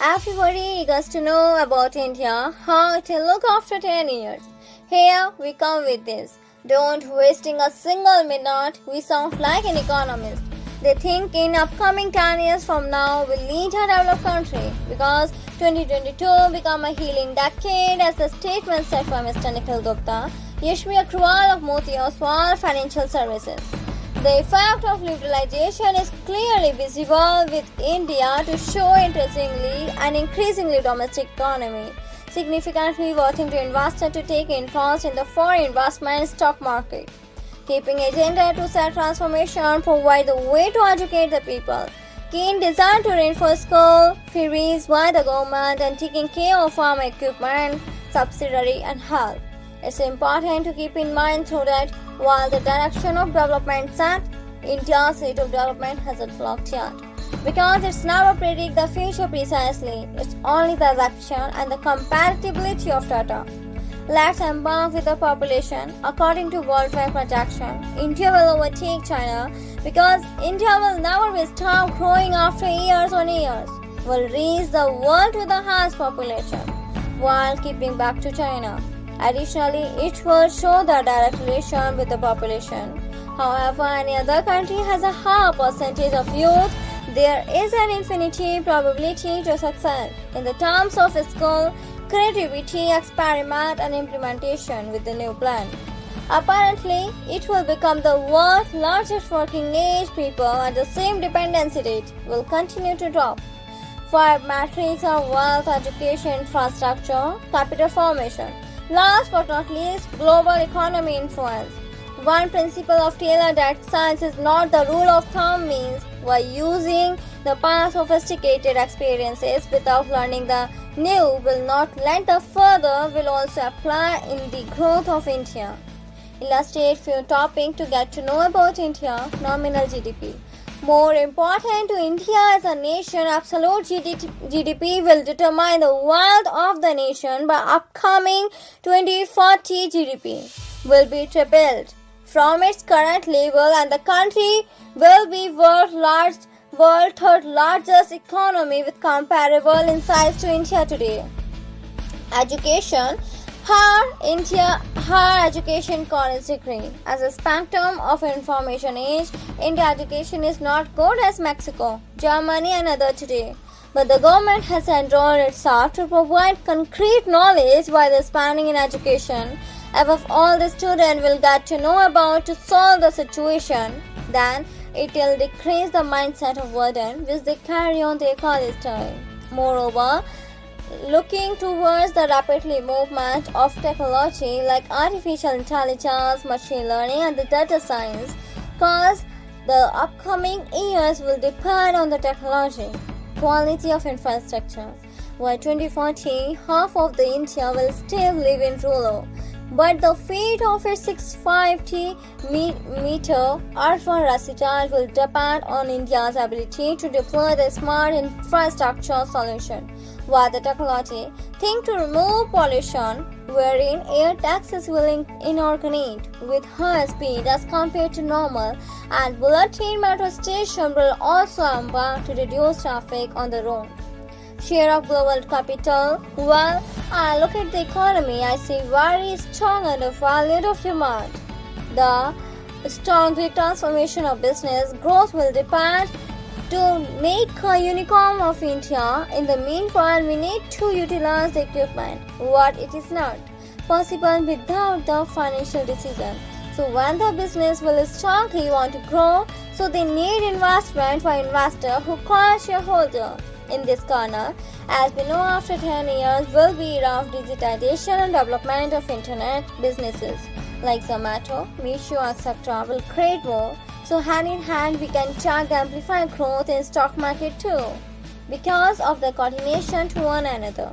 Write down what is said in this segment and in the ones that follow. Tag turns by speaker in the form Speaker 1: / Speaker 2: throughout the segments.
Speaker 1: Everybody eager to know about India, how it will look after 10 years. Here we come with this. Don't wasting a single minute, we sound like an economist. They think in upcoming 10 years from now we'll lead a developed country because 2022 become a healing decade as the statement said by Mr. Nikhil Gupta, Yashmi Agarwal of Moti Oswal Financial Services. The effect of liberalization is clearly visible with India to show interestingly an increasingly domestic economy, significantly working to investors to take interest in the foreign investment stock market. Keeping agenda to set transformation, provide the way to educate the people. Keen desire to reinforce school, fees by the government and taking care of farm equipment, subsidiary and health. It's important to keep in mind through that while the direction of development set, India's rate of development hasn't locked yet. Because it's never predict the future precisely, it's only the action and the compatibility of data. Let's embark with the population. According to World Bank projection, India will overtake China because India will never be stopped growing after years on years. Will reach the world with the highest population while keeping back to China. Additionally, it will show the direct relation with the population. However, any other country has a higher percentage of youth, there is an infinity probability to success in the terms of skill, creativity, experiment and implementation with the new plan. Apparently, it will become the world's largest working age people and the same dependency rate will continue to drop. Five metrics are wealth, education, infrastructure, capital formation. Last but not least, global economy influence. One principle of Taylor that science is not the rule of thumb means by using the past sophisticated experiences without learning the new will not let the further will also apply in the growth of India. Illustrate few topics to get to know about India. Nominal GDP. More important to India as a nation, absolute GDP will determine the wealth of the nation. By upcoming 2040, GDP will be tripled from its current level and the country will be world third largest economy with comparable in size to India today. Education. Higher education college degree. As a spectrum of information age, India education is not good as Mexico, Germany and other today. But the government has enrolled itself to provide concrete knowledge by the spending in education. Above all, the student will get to know about to solve the situation. Then it will decrease the mindset of burden which they carry on their college time. Moreover, looking towards the rapidly movement of technology like artificial intelligence, machine learning and the data science, cause the upcoming years will depend on the technology, quality of infrastructure. By 2040, half of the India will still live in rural, but the fate of its 650-meter urban resident will depend on India's ability to deploy the smart infrastructure solution. While the technology think to remove pollution, wherein air taxis will inorganic with high speed as compared to normal, and bullet train metro station will also embark to reduce traffic on the road. Share of global capital. Well, I look at the economy, I see very strong undervalued of demand. The strong transformation of business growth will depend to make a unicorn of India. In the meanwhile, we need to utilize the equipment, what it is not possible without the financial decision. So when the business will strongly want to grow, so they need investment for investor who call shareholder. In this corner, as we know, after 10 years will be era of digitization and development of internet businesses like Zomato, Meesho, etc. will create more. So hand in hand, we can track the amplified growth in stock market too, because of the coordination to one another.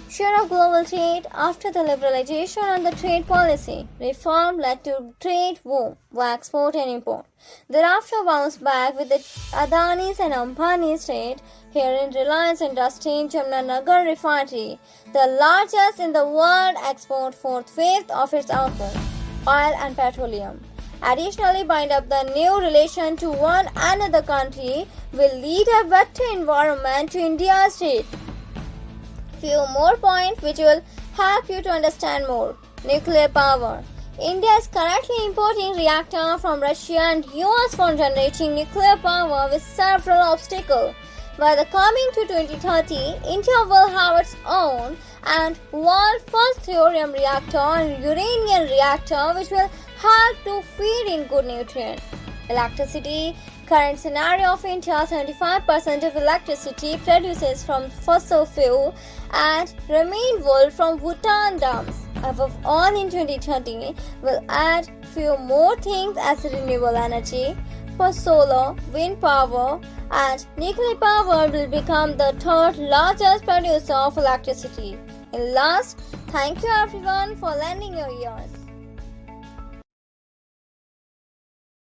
Speaker 1: Share of global trade. After the liberalization and the trade policy reform led to trade boom by export and import. Thereafter bounced back with the Adani's and Ambani's trade. Herein Reliance Industry in Jamnagar refinery, the largest in the world, export 4/5 of its output, oil and petroleum. Additionally, bind up the new relation to one another country will lead a better environment to India's trade. few more points which will help you to understand more. Nuclear power. India is currently importing reactors from Russia and US for generating nuclear power with several obstacles. By the coming to 2030, India will have its own and world first thorium reactor and uranium reactor which will help to feed in good nutrients. Electricity. Current scenario of India, 75% of electricity produces from fossil fuel and remainder from Bhutan dams. Above all, in 2030, we'll add few more things as renewable energy. For solar, wind power and nuclear power will become the third largest producer of electricity. And last, thank you everyone for lending your ears.